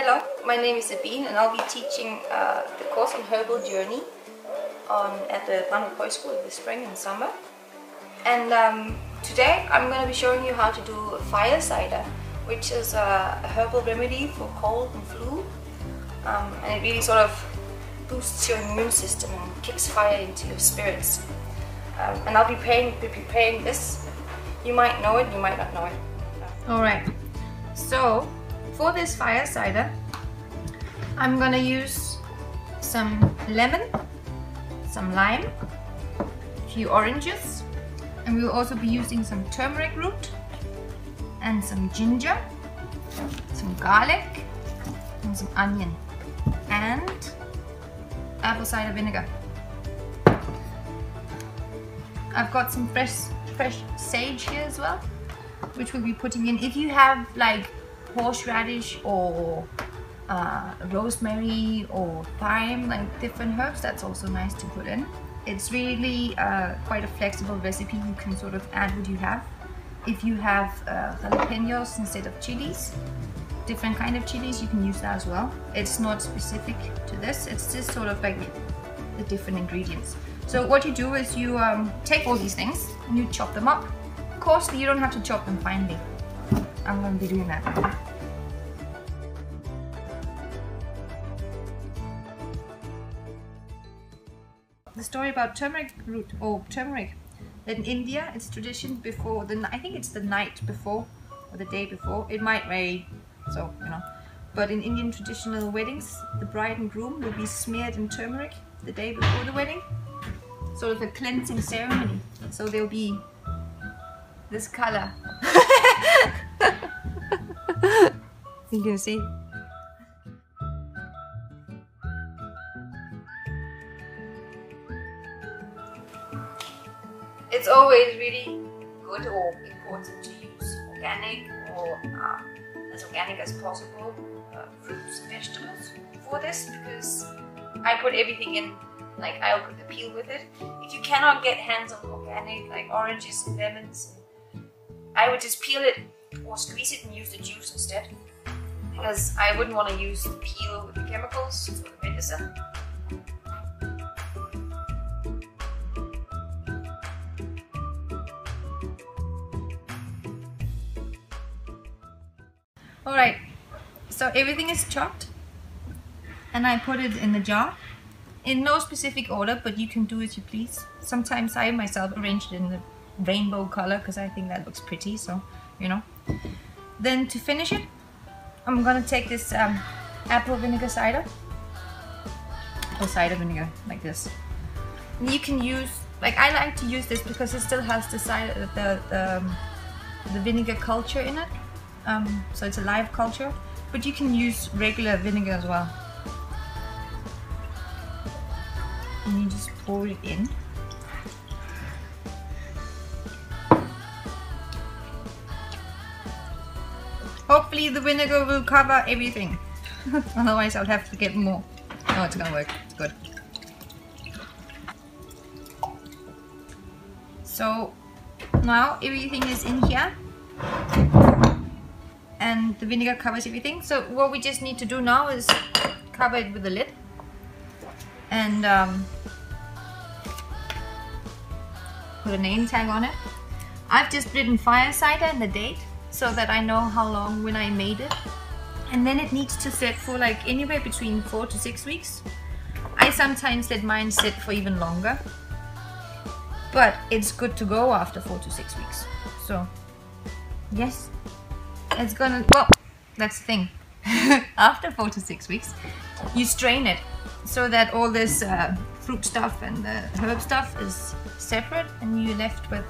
Hello, my name is Sabine and I'll be teaching the course on Herbal Journey at the Brenderup Højskole this spring and summer. And today I'm going to be showing you how to do fire cider, which is a herbal remedy for cold and flu. And it really sort of boosts your immune system and kicks fire into your spirits. And I'll be preparing this. You might know it, you might not know it. Alright, so for this fire cider, I'm gonna use some lemon, some lime, a few oranges, and we'll also be using some turmeric root and some ginger, some garlic, and some onion, and apple cider vinegar. I've got some fresh sage here as well, which we'll be putting in. If you have like horseradish or rosemary or thyme, like different herbs, that's also nice to put in. It's really quite a flexible recipe. You can sort of add what you have. If you have jalapeños instead of chilies, different kind of chilies, you can use that as well. It's not specific to this, it's just sort of like the different ingredients. So what you do is you take all these things and you chop them up. Of course, you don't have to chop them finely. I'm going to be doing that now. The story about turmeric root or turmeric. In India, it's tradition before I think it's the night before or the day before. It might vary, so you know. But in Indian traditional weddings, the bride and groom will be smeared in turmeric the day before the wedding. Sort of a cleansing ceremony. So they'll be this color. You can see. It's always really good or important to use organic or as organic as possible fruits and vegetables for this, because I put everything in, like I'll put the peel with it. If you cannot get hands on organic, like oranges and lemons, I would just peel it or squeeze it and use the juice instead, because I wouldn't want to use the peel with the chemicals or the medicine. Alright, so everything is chopped and I put it in the jar in no specific order, but you can do as you please. Sometimes I myself arranged it in the rainbow color because I think that looks pretty, so you know. Then to finish it, I'm gonna take this apple vinegar cider, or cider vinegar like this. And you can use, like I like to use this because it still has the cider, the vinegar culture in it. So it's a live culture, but you can use regular vinegar as well. And you just pour it in. Hopefully the vinegar will cover everything. Otherwise I'll have to get more. No, it's gonna work. It's good. So now everything is in here. And the vinegar covers everything. So what we just need to do now is cover it with a lid and put a name tag on it. I've just written fire cider and the date so that I know how long when I made it. And then it needs to sit for like anywhere between 4 to 6 weeks. I sometimes let mine sit for even longer, but it's good to go after 4 to 6 weeks. So yes. It's gonna, well, that's the thing. After 4 to 6 weeks, you strain it so that all this fruit stuff and the herb stuff is separate, and you're left with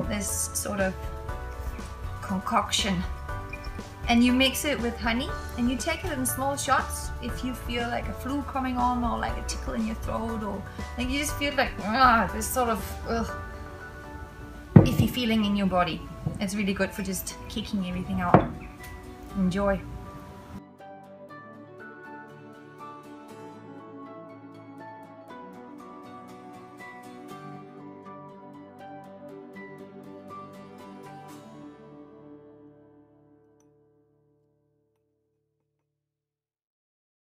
this sort of concoction. And you mix it with honey, and you take it in small shots if you feel like a flu coming on, or like a tickle in your throat, or like you just feel like this sort of iffy feeling in your body. It's really good for just kicking everything out. Enjoy.